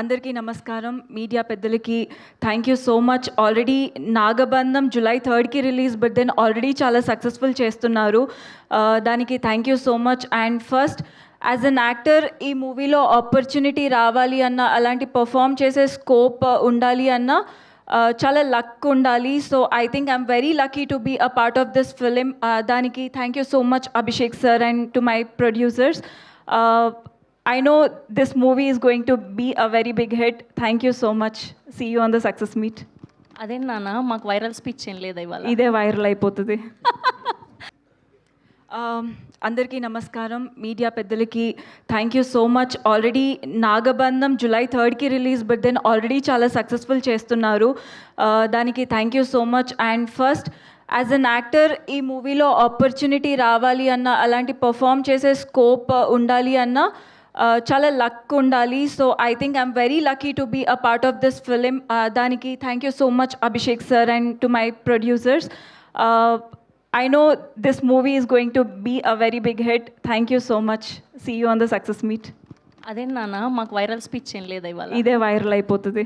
అందరికీ నమస్కారం. మీడియా పెద్దలకి thank you so much. Already Nagabandham July 3కి రిలీజ్, బట్ దెన్ ఆల్రెడీ చాలా సక్సెస్ఫుల్ చేస్తున్నారు. దానికి thank you so much. And first as an actor ఈ మూవీలో ఆపర్చునిటీ రావాలి అన్న, అలాంటి పర్ఫామ్ చేసే స్కోప్ ఉండాలి అన్న చాలా లక్ ఉండాలి. So I think I'm very lucky to be a part of this film. దానికి thank you so much Abhishek sir and to my producers. I know this movie is going to be a very big hit. Thank you so much. See you on the success meet. అదే నాన్న, మాకు viral speech ఏం లేదా ఇవాళ? ఇదే viral అయిపోతుంది. అందరికీ నమస్కారం. మీడియా పెద్దలకి thank you so much. Already Nagabandham July 3కి రిలీజ్, బట్ దెన్ ఆల్రెడీ చాలా సక్సెస్ఫుల్ చేస్తున్నారు. దానికి thank you so much. And first as an actor ఈ మూవీలో ఆపర్చునిటీ రావాలి అన్న, అలాంటి పర్ఫామ్ చేసే స్కోప్ ఉండాలి అన్న చాలా లక్ ఉండాలి. So I think I'm very lucky to be a part of this film. దానికి thank you so much Abhishek sir and to my producers. I know this movie is going to be a very big hit. Thank you so much. See you on the success meet. అదే నాన్న, మాకు viral speech ఏం లేదా ఇవాళ? ఇదే viral అయిపోతుంది.